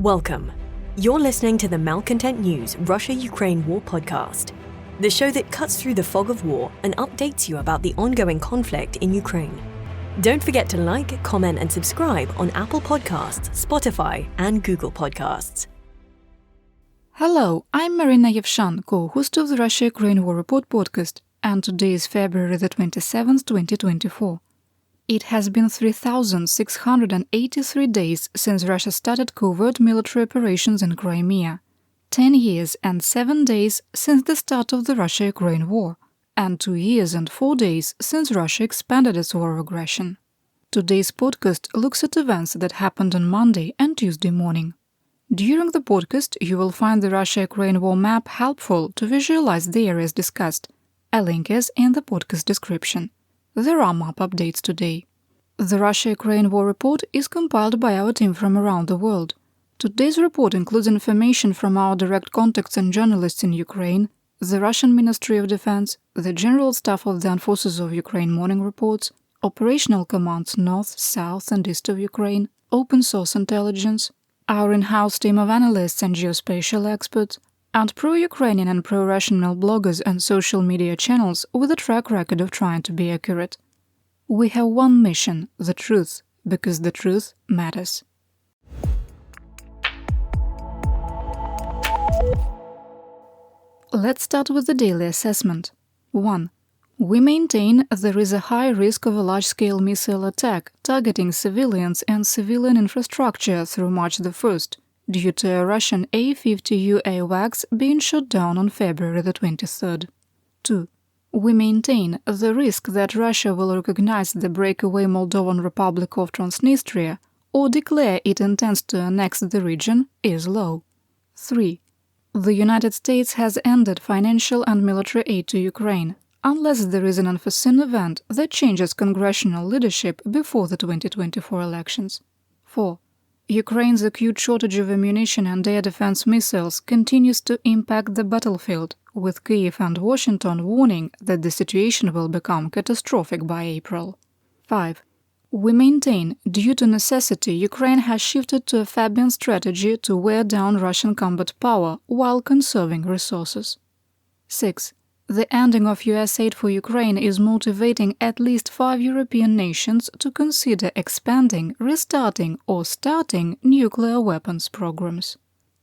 Welcome. You're listening to the Malcontent News Russia-Ukraine War podcast, the show that cuts through the fog of war and updates you about the ongoing conflict in Ukraine. Don't forget to like, comment, and subscribe on Apple Podcasts, Spotify, and Google Podcasts. Hello, I'm Marina Yevshan, co-host of the Russia-Ukraine War Report podcast, and today is February the 27th, 2024. It has been 3,683 days since Russia started covert military operations in Crimea, 10 years and 7 days since the start of the Russia-Ukraine war, and 2 years and 4 days since Russia expanded its war of aggression. Today's podcast looks at events that happened on Monday and Tuesday morning. During the podcast, you will find the Russia-Ukraine war map helpful to visualize the areas discussed. A link is in the podcast description. There are map updates today. The Russia-Ukraine War Report is compiled by our team from around the world. Today's report includes information from our direct contacts and journalists in Ukraine, the Russian Ministry of Defense, the General Staff of the Armed Forces of Ukraine morning reports, operational commands north, south and east of Ukraine, open source intelligence, our in-house team of analysts and geospatial experts, and pro-Ukrainian and pro-Russian male bloggers and social media channels with a track record of trying to be accurate. We have one mission, the truth, because the truth matters. Let's start with the daily assessment. 1. We maintain there is a high risk of a large-scale missile attack targeting civilians and civilian infrastructure through March the 1st, due to a Russian A-50U AWACS being shot down on February the 23rd. 2. We maintain the risk that Russia will recognize the breakaway Moldovan Republic of Transnistria or declare it intends to annex the region is low. 3. The United States has ended financial and military aid to Ukraine, unless there is an unforeseen event that changes congressional leadership before the 2024 elections. 4. Ukraine's acute shortage of ammunition and air defense missiles continues to impact the battlefield, with Kyiv and Washington warning that the situation will become catastrophic by April. 5. We maintain, due to necessity, Ukraine has shifted to a Fabian strategy to wear down Russian combat power while conserving resources. 6. The ending of US aid for Ukraine is motivating at least 5 European nations to consider expanding, restarting, or starting nuclear weapons programs.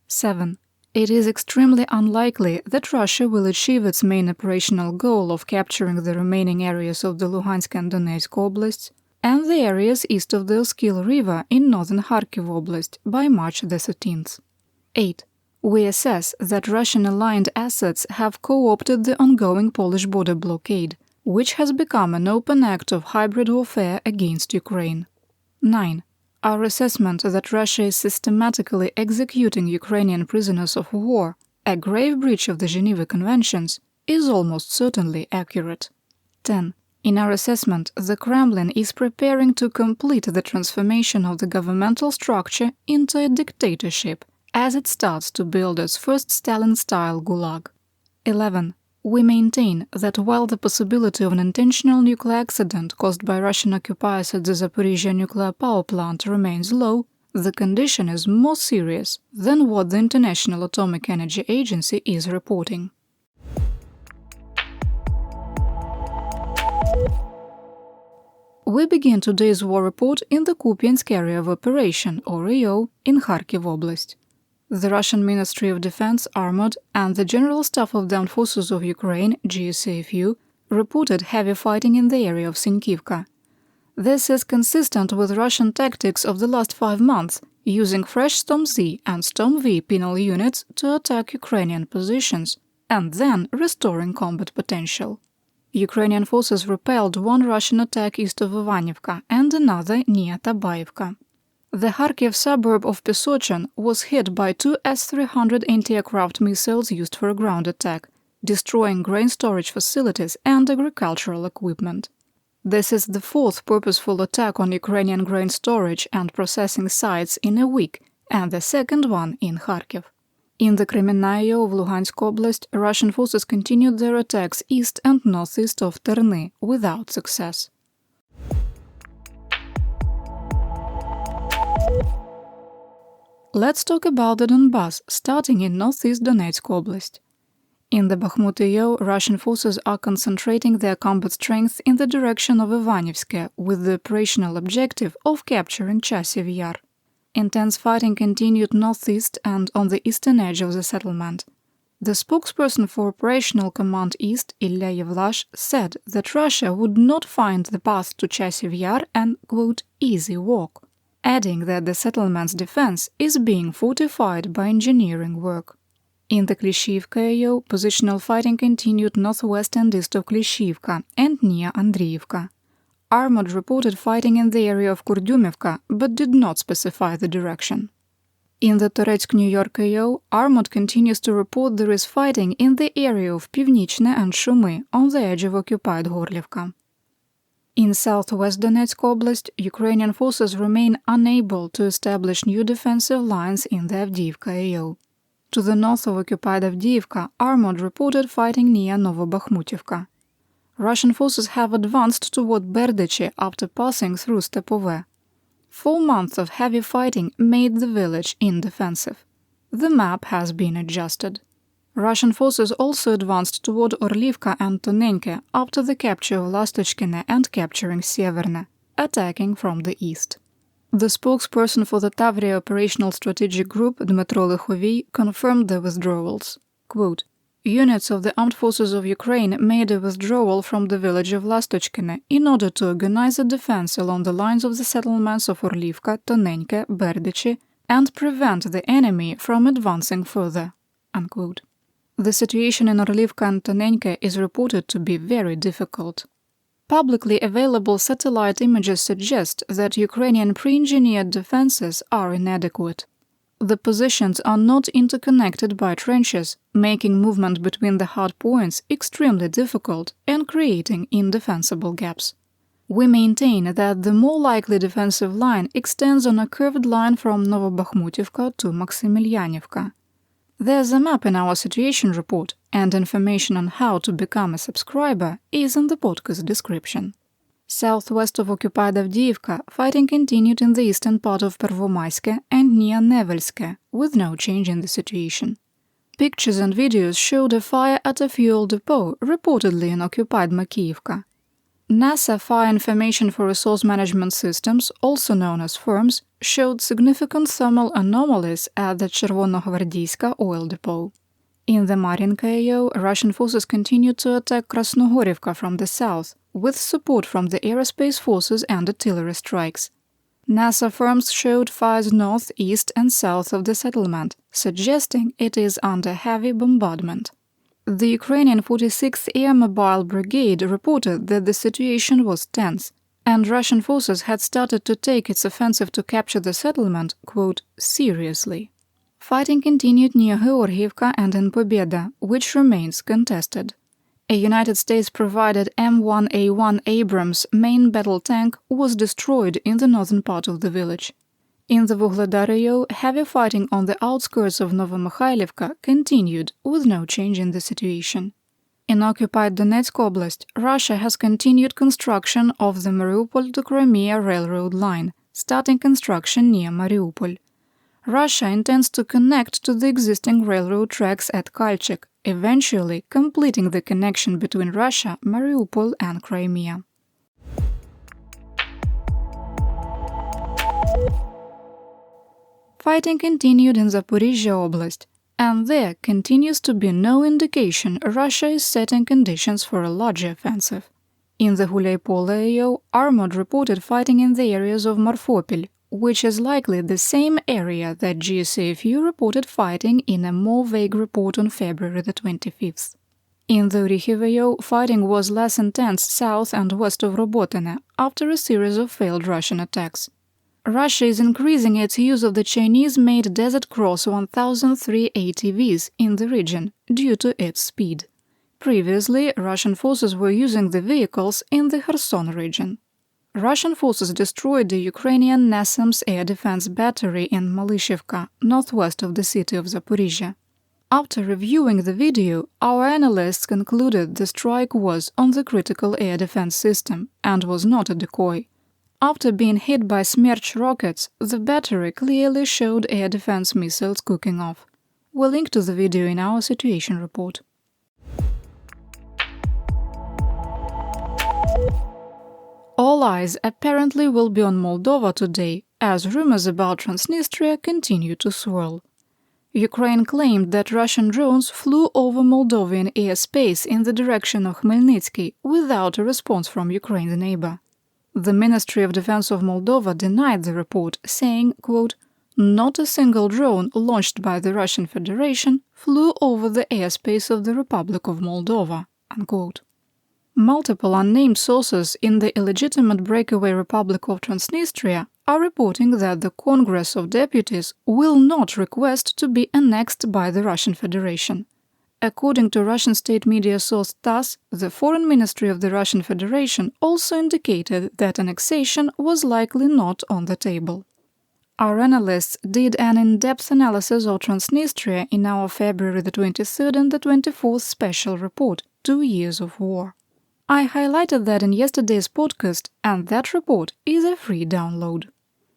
7. It is extremely unlikely that Russia will achieve its main operational goal of capturing the remaining areas of the Luhansk and Donetsk oblasts and the areas east of the Obelcz River in northern Kharkiv Oblast by March the 13th. 8. We assess that Russian aligned assets have co-opted the ongoing Polish border blockade, which has become an open act of hybrid warfare against Ukraine. 9. Our assessment that Russia is systematically executing Ukrainian prisoners of war, a grave breach of the Geneva Conventions, is almost certainly accurate. 10. In our assessment, the Kremlin is preparing to complete the transformation of the governmental structure into a dictatorship, as it starts to build its first Stalin-style gulag. 11. We maintain that while the possibility of an intentional nuclear accident caused by Russian occupiers at the Zaporizhzhia nuclear power plant remains low, the condition is more serious than what the International Atomic Energy Agency is reporting. We begin today's war report in the Kupiansk Area of Operation, or EO, in Kharkiv Oblast. The Russian Ministry of Defense, Armored, and the General Staff of the Armed Forces of Ukraine, GSAFU, reported heavy fighting in the area of Sinkivka. This is consistent with Russian tactics of the last 5 months, using fresh Storm Z and Storm V penal units to attack Ukrainian positions, and then restoring combat potential. Ukrainian forces repelled one Russian attack east of Ivanivka and another near Tabaivka. The Kharkiv suburb of Pesochin was hit by 2 S-300 anti-aircraft missiles used for a ground attack, destroying grain storage facilities and agricultural equipment. This is the 4th purposeful attack on Ukrainian grain storage and processing sites in a week, and the 2nd one in Kharkiv. In the Kremennaia of Luhansk Oblast, Russian forces continued their attacks east and northeast of Terny without success. Let's talk about the Donbas, starting in northeast Donetsk Oblast. In the Bakhmut AO, Russian forces are concentrating their combat strength in the direction of Ivanivske with the operational objective of capturing Chasiv Yar. Intense fighting continued northeast and on the eastern edge of the settlement. The spokesperson for Operational Command East, Ilya Yevlash, said that Russia would not find the path to Chasiv Yar an, quote, easy walk, adding that the settlement's defense is being fortified by engineering work. In the Klishivka AO, positional fighting continued northwest and east of Klishivka and near Andriivka. Armod reported fighting in the area of Kurdyumivka, but did not specify the direction. In the Toretsk, New York AO, Armod continues to report there is fighting in the area of Pivnichne and Shumy on the edge of occupied Gorlivka. In southwest Donetsk Oblast, Ukrainian forces remain unable to establish new defensive lines in the Avdiivka AO. To the north of occupied Avdiivka, Armod reported fighting near Novobakhmutivka. Russian forces have advanced toward Berdychi after passing through Stepove. 4 months of heavy fighting made the village indefensive. The map has been adjusted. Russian forces also advanced toward Orlivka and Tonenke after the capture of Lastochkine and capturing Severne, attacking from the east. The spokesperson for the Tavria Operational Strategic Group, Dmytro Lychovy, confirmed the withdrawals. Quote, units of the armed forces of Ukraine made a withdrawal from the village of Lastochkine in order to organize a defense along the lines of the settlements of Orlivka, Tonenke, Berdychi, and prevent the enemy from advancing further. Unquote. The situation in Orlivka and Tonenke is reported to be very difficult. Publicly available satellite images suggest that Ukrainian pre-engineered defenses are inadequate. The positions are not interconnected by trenches, making movement between the hard points extremely difficult and creating indefensible gaps. We maintain that the more likely defensive line extends on a curved line from Novobakhmutivka to Maximilianivka. There's a map in our situation report, and information on how to become a subscriber is in the podcast description. Southwest of occupied Avdiivka, fighting continued in the eastern part of Pervomaiske and near Nevelske, with no change in the situation. Pictures and videos showed a fire at a fuel depot, reportedly in occupied Makiivka. NASA Fire Information for Resource Management Systems, also known as FIRMS, showed significant thermal anomalies at the Chervonogvardiyska oil depot. In the Marinka AO, Russian forces continued to attack Krasnogorivka from the south, with support from the aerospace forces and artillery strikes. NASA firms showed fires north, east and south of the settlement, suggesting it is under heavy bombardment. The Ukrainian 46th Air Mobile Brigade reported that the situation was tense, and Russian forces had started to take its offensive to capture the settlement, quote, seriously. Fighting continued near Georgievka and in Pobeda, which remains contested. A United States-provided M1A1 Abrams main battle tank was destroyed in the northern part of the village. In the Vuhledar AO, heavy fighting on the outskirts of Novomikhailivka continued, with no change in the situation. In occupied Donetsk Oblast, Russia has continued construction of the Mariupol to Crimea railroad line, starting construction near Mariupol. Russia intends to connect to the existing railroad tracks at Kalchik, eventually completing the connection between Russia, Mariupol and Crimea. Fighting continued in Zaporizhzhia Oblast, and there continues to be no indication Russia is setting conditions for a larger offensive. In the Gulay-Pole AO, Armod reported fighting in the areas of Morphopil, which is likely the same area that GSAFU reported fighting in a more vague report on February the 25th. In the Orikhiv AO, fighting was less intense south and west of Robotine after a series of failed Russian attacks. Russia is increasing its use of the Chinese-made Desert Cross 1003 ATVs in the region due to its speed. Previously, Russian forces were using the vehicles in the Kherson region. Russian forces destroyed the Ukrainian NASAMS air defense battery in Malishivka, northwest of the city of Zaporizhzhia. After reviewing the video, our analysts concluded the strike was on the critical air defense system and was not a decoy. After being hit by Smerch rockets, the battery clearly showed air defense missiles cooking off. We'll link to the video in our situation report. All eyes apparently will be on Moldova today, as rumors about Transnistria continue to swirl. Ukraine claimed that Russian drones flew over Moldovan airspace in the direction of Khmelnytsky without a response from Ukraine's neighbor. The Ministry of Defense of Moldova denied the report, saying, quote, "Not a single drone launched by the Russian Federation flew over the airspace of the Republic of Moldova," unquote. Multiple unnamed sources in the illegitimate breakaway Republic of Transnistria are reporting that the Congress of Deputies will not request to be annexed by the Russian Federation. According to Russian state media source TASS, the Foreign Ministry of the Russian Federation also indicated that annexation was likely not on the table. Our analysts did an in-depth analysis of Transnistria in our February the 23rd and the 24th special report, 2 Years of War. I highlighted that in yesterday's podcast, and that report is a free download.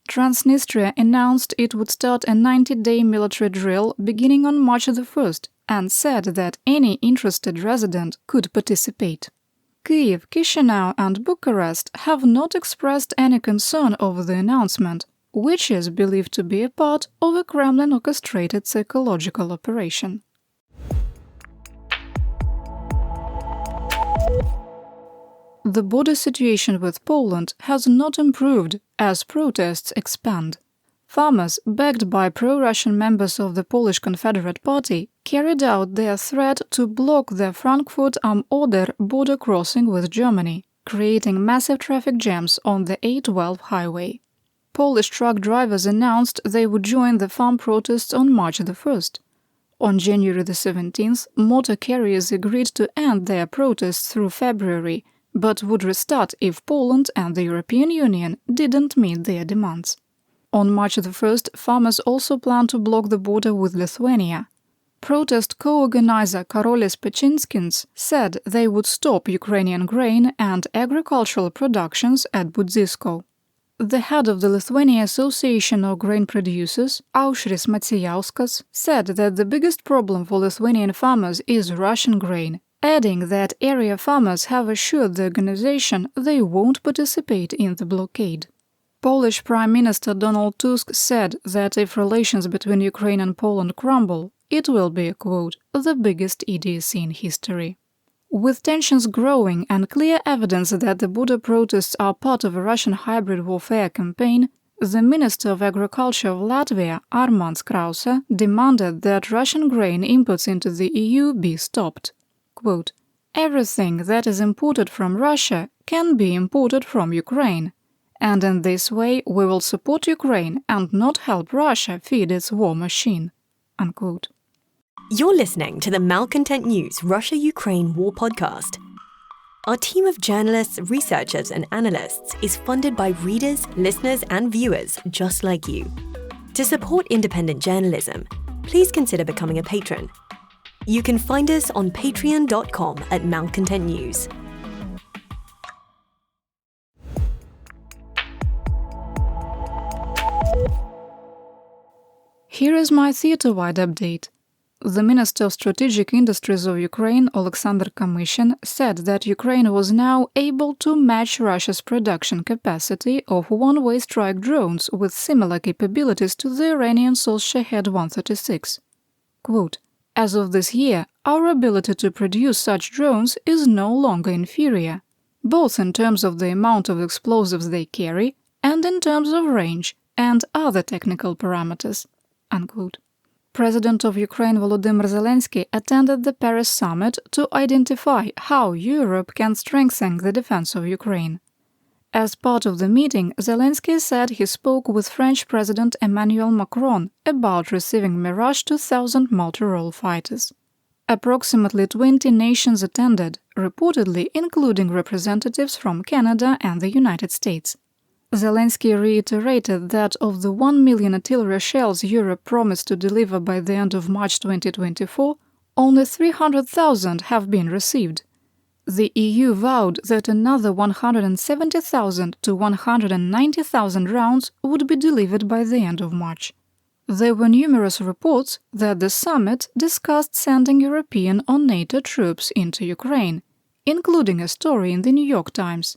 Transnistria announced it would start a 90-day military drill beginning on March the 1st and said that any interested resident could participate. Kyiv, Chisinau and Bucharest have not expressed any concern over the announcement, which is believed to be a part of a Kremlin-orchestrated psychological operation. The border situation with Poland has not improved as protests expand. Farmers, backed by pro-Russian members of the Polish Confederate Party, carried out their threat to block the Frankfurt am Oder border crossing with Germany, creating massive traffic jams on the A12 highway. Polish truck drivers announced they would join the farm protests on March the 1st. On January the 17th, motor carriers agreed to end their protests through February, but would restart if Poland and the European Union didn't meet their demands. On March the 1st, farmers also plan to block the border with Lithuania. Protest co-organizer Karolis Pečinskis said they would stop Ukrainian grain and agricultural productions at Budzisko. The head of the Lithuania Association of Grain Producers, Aušris Macijauskas, said that the biggest problem for Lithuanian farmers is Russian grain, adding that area farmers have assured the organization they won't participate in the blockade. Polish Prime Minister Donald Tusk said that if relations between Ukraine and Poland crumble, it will be, quote, "the biggest idiocy in history." With tensions growing and clear evidence that the border protests are part of a Russian hybrid warfare campaign, the Minister of Agriculture of Latvia, Armands Krause, demanded that Russian grain imports into the EU be stopped. Quote, "Everything that is imported from Russia can be imported from Ukraine. And in this way we will support Ukraine and not help Russia feed its war machine," unquote. You're listening to the Malcontent News Russia-Ukraine War Podcast. Our team of journalists, researchers and analysts is funded by readers, listeners and viewers just like you. To support independent journalism, please consider becoming a patron. You can find us on patreon.com/malcontentnews. Here is my Theaterwide update. The Minister of Strategic Industries of Ukraine, Oleksandr Kamyshin, said that Ukraine was now able to match Russia's production capacity of one-way strike drones with similar capabilities to the Iranian Shahed 136. Quote, "As of this year, our ability to produce such drones is no longer inferior, both in terms of the amount of explosives they carry and in terms of range and other technical parameters," unquote. President of Ukraine Volodymyr Zelensky attended the Paris summit to identify how Europe can strengthen the defense of Ukraine. As part of the meeting, Zelensky said he spoke with French President Emmanuel Macron about receiving Mirage 2000 multi-role fighters. Approximately 20 nations attended, reportedly including representatives from Canada and the United States. Zelensky reiterated that of the 1 million artillery shells Europe promised to deliver by the end of March 2024, only 300,000 have been received. The EU vowed that another 170,000 to 190,000 rounds would be delivered by the end of March. There were numerous reports that the summit discussed sending European or NATO troops into Ukraine, including a story in the New York Times.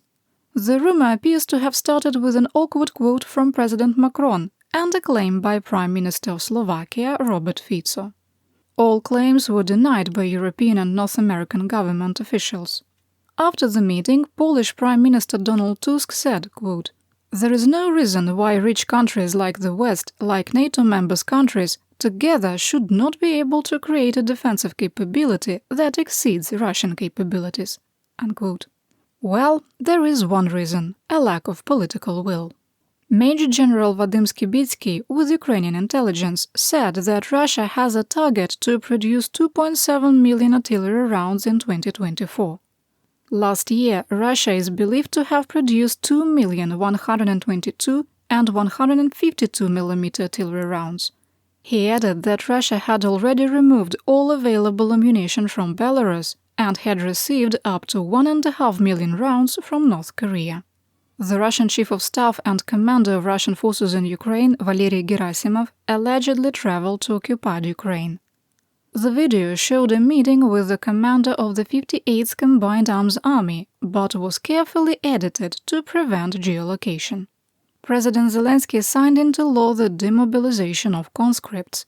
The rumor appears to have started with an awkward quote from President Macron and a claim by Prime Minister of Slovakia, Robert Fico. All claims were denied by European and North American government officials. After the meeting, Polish Prime Minister Donald Tusk said, quote, "There is no reason why rich countries like the West, like NATO members countries, together should not be able to create a defensive capability that exceeds Russian capabilities." Unquote. Well, there is one reason – a lack of political will. Major General Vadim Skibitsky with Ukrainian intelligence said that Russia has a target to produce 2.7 million artillery rounds in 2024. Last year, Russia is believed to have produced 2,122 and 152 mm artillery rounds. He added that Russia had already removed all available ammunition from Belarus and had received up to 1.5 million rounds from North Korea. The Russian Chief of Staff and Commander of Russian forces in Ukraine, Valery Gerasimov, allegedly traveled to occupied Ukraine. The video showed a meeting with the commander of the 58th Combined Arms Army, but was carefully edited to prevent geolocation. President Zelensky signed into law the demobilization of conscripts.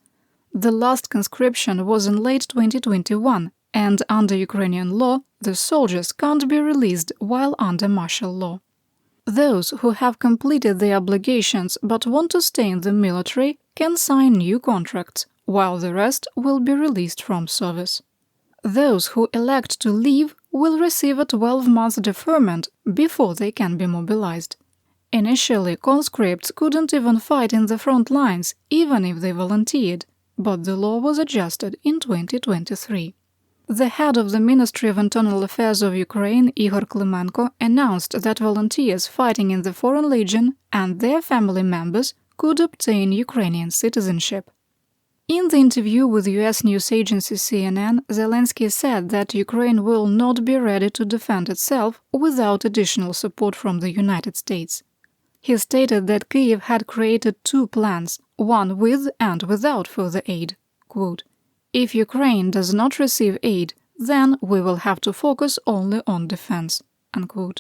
The last conscription was in late 2021, and under Ukrainian law, the soldiers can't be released while under martial law. Those who have completed their obligations but want to stay in the military can sign new contracts, while the rest will be released from service. Those who elect to leave will receive a 12-month deferment before they can be mobilized. Initially, conscripts couldn't even fight in the front lines, even if they volunteered, but the law was adjusted in 2023. The head of the Ministry of Internal Affairs of Ukraine, Igor Klimenko, announced that volunteers fighting in the Foreign Legion and their family members could obtain Ukrainian citizenship. In the interview with US news agency CNN, Zelensky said that Ukraine will not be ready to defend itself without additional support from the United States. He stated that Kyiv had created two plans, one with and without further aid. Quote, "If Ukraine does not receive aid, then we will have to focus only on defense." Unquote.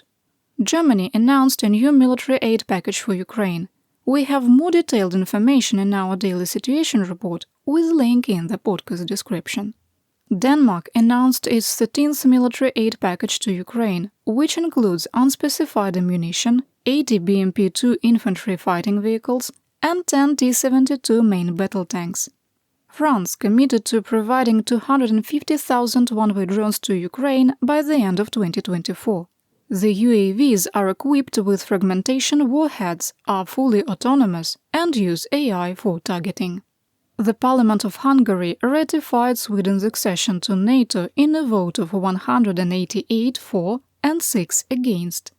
Germany announced a new military aid package for Ukraine. We have more detailed information in our daily situation report, with link in the podcast description. Denmark announced its 13th military aid package to Ukraine, which includes unspecified ammunition, 80 BMP-2 infantry fighting vehicles, and 10 T-72 main battle tanks. France committed to providing 250,000 one-way drones to Ukraine by the end of 2024. The UAVs are equipped with fragmentation warheads, are fully autonomous, and use AI for targeting. The Parliament of Hungary ratified Sweden's accession to NATO in a vote of 188 for and 6 against.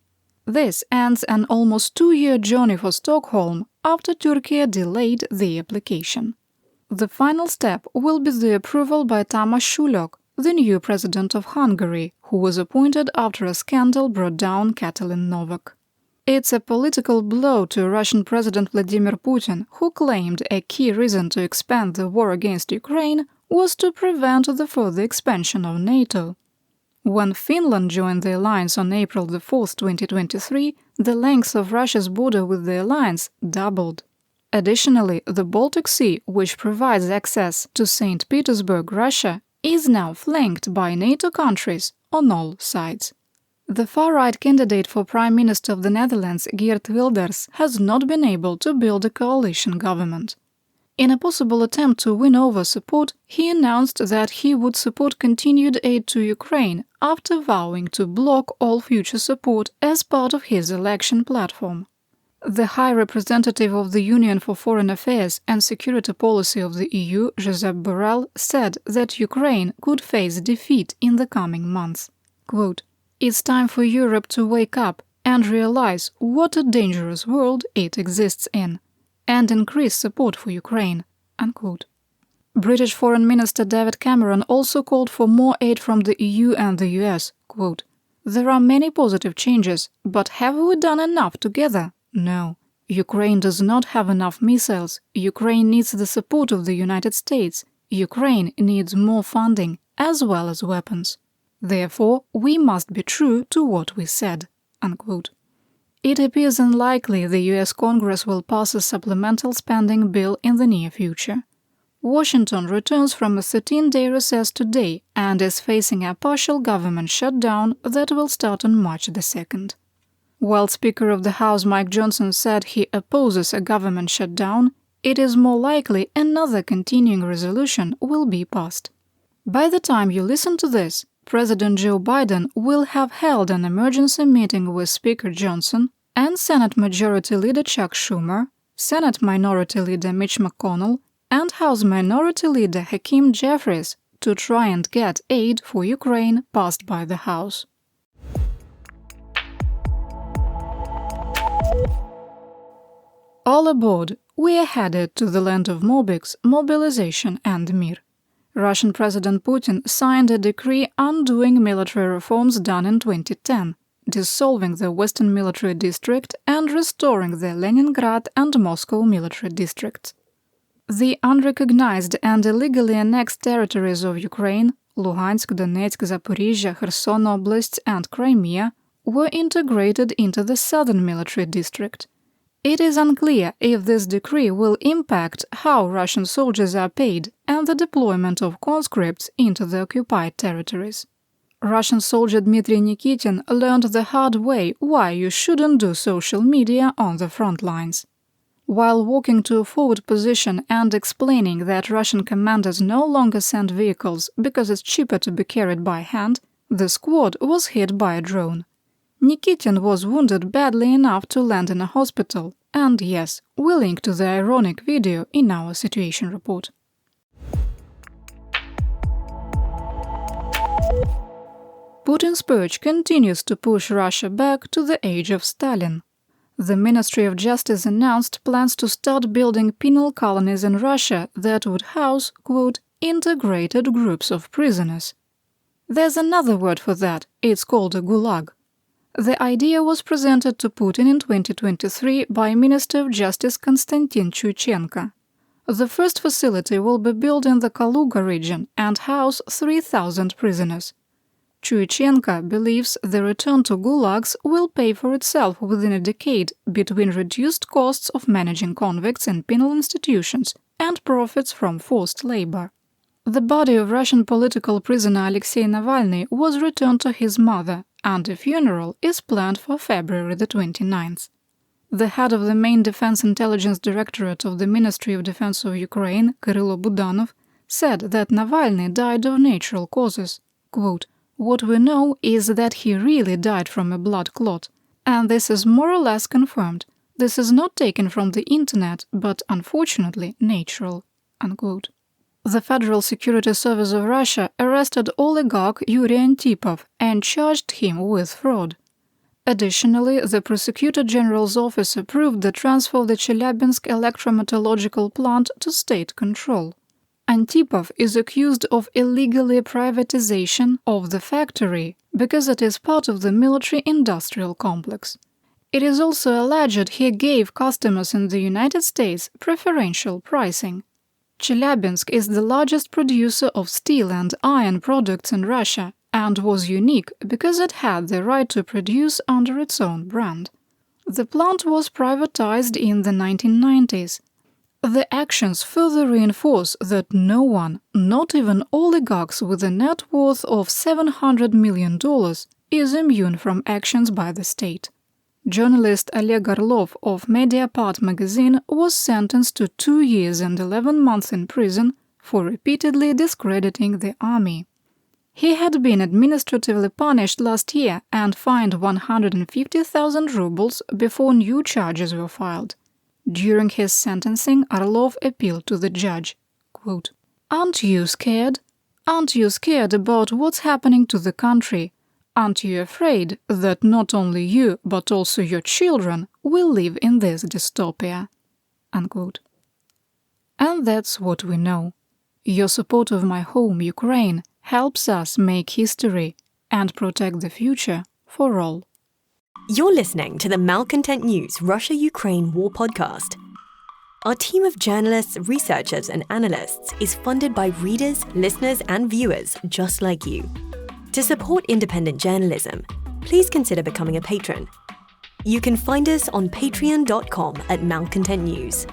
This ends an almost 2-year journey for Stockholm after Turkey delayed the application. The final step will be the approval by Tamás Sulok, the new president of Hungary, who was appointed after a scandal brought down Katalin Novak. It's a political blow to Russian President Vladimir Putin, who claimed a key reason to expand the war against Ukraine was to prevent the further expansion of NATO. When Finland joined the alliance on April 4, 2023, the length of Russia's border with the alliance doubled. Additionally, the Baltic Sea, which provides access to St. Petersburg, Russia, is now flanked by NATO countries on all sides. The far-right candidate for Prime Minister of the Netherlands, Geert Wilders, has not been able to build a coalition government. In a possible attempt to win over support, he announced that he would support continued aid to Ukraine after vowing to block all future support as part of his election platform. The High Representative of the Union for Foreign Affairs and Security Policy of the EU, Josep Borrell, said that Ukraine could face defeat in the coming months. Quote, "It's time for Europe to wake up and realize what a dangerous world it exists in, and increase support for Ukraine." Unquote. British Foreign Minister David Cameron also called for more aid from the EU and the US. Quote, There are many positive changes, but have we done enough together? No. Ukraine does not have enough missiles. Ukraine needs the support of the United States. Ukraine needs more funding, as well as weapons. Therefore, we must be true to what we said." Unquote. It appears unlikely the US Congress will pass a supplemental spending bill in the near future. Washington returns from a 13-day recess today and is facing a partial government shutdown that will start on March the 2nd. While Speaker of the House Mike Johnson said he opposes a government shutdown, it is more likely another continuing resolution will be passed. By the time you listen to this, President Joe Biden will have held an emergency meeting with Speaker Johnson and Senate Majority Leader Chuck Schumer, Senate Minority Leader Mitch McConnell, and House Minority Leader Hakeem Jeffries to try and get aid for Ukraine passed by the House. All aboard, we are headed to the land of Mobiks, Mobilization and Mir. Russian President Putin signed a decree undoing military reforms done in 2010, dissolving the Western Military District and restoring the Leningrad and Moscow military districts. The unrecognized and illegally annexed territories of Ukraine, Luhansk, Donetsk, Zaporizhzhia, Kherson Obelcz and Crimea, were integrated into the Southern Military District. It is unclear if this decree will impact how Russian soldiers are paid and the deployment of conscripts into the occupied territories. Russian soldier Dmitry Nikitin learned the hard way why you shouldn't do social media on the front lines. While walking to a forward position and explaining that Russian commanders no longer send vehicles because it's cheaper to be carried by hand, the squad was hit by a drone. Nikitin was wounded badly enough to land in a hospital, and yes, we link to the ironic video in our situation report. Putin's Purge continues to push Russia back to the age of Stalin. The Ministry of Justice announced plans to start building penal colonies in Russia that would house, quote, integrated groups of prisoners. There's another word for that, it's called a gulag. The idea was presented to Putin in 2023 by Minister of Justice Konstantin Chuichenko. The first facility will be built in the Kaluga region and house 3,000 prisoners. Chuichenko believes the return to gulags will pay for itself within a decade between reduced costs of managing convicts in penal institutions and profits from forced labor. The body of Russian political prisoner Alexei Navalny was returned to his mother, and a funeral is planned for February the 29th. The head of the main Defense Intelligence Directorate of the Ministry of Defense of Ukraine, Kyrylo Budanov, said that Navalny died of natural causes. Quote, "What we know is that he really died from a blood clot, and this is more or less confirmed. This is not taken from the internet, but unfortunately natural." Unquote. The Federal Security Service of Russia arrested oligarch Yuri Antipov and charged him with fraud. Additionally, the Prosecutor General's office approved the transfer of the Chelyabinsk electrometeorological plant to state control. Antipov is accused of illegally privatization of the factory because it is part of the military-industrial complex. It is also alleged he gave customers in the United States preferential pricing. Chelyabinsk is the largest producer of steel and iron products in Russia and was unique because it had the right to produce under its own brand. The plant was privatized in the 1990s. The actions further reinforce that no one, not even oligarchs with a net worth of $700 million, is immune from actions by the state. Journalist Oleg Orlov of Mediapart magazine was sentenced to 2 years and 11 months in prison for repeatedly discrediting the army. He had been administratively punished last year and fined 150,000 rubles before new charges were filed. During his sentencing, Orlov appealed to the judge. Quote, "Aren't you scared? Aren't you scared about what's happening to the country? Aren't you afraid that not only you, but also your children will live in this dystopia?" Unquote. And that's what we know. Your support of my home, Ukraine, helps us make history and protect the future for all. You're listening to the Malcontent News Russia-Ukraine War Podcast. Our team of journalists, researchers, and analysts is funded by readers, listeners, and viewers just like you. To support independent journalism, please consider becoming a patron. You can find us on patreon.com@malcontentnews.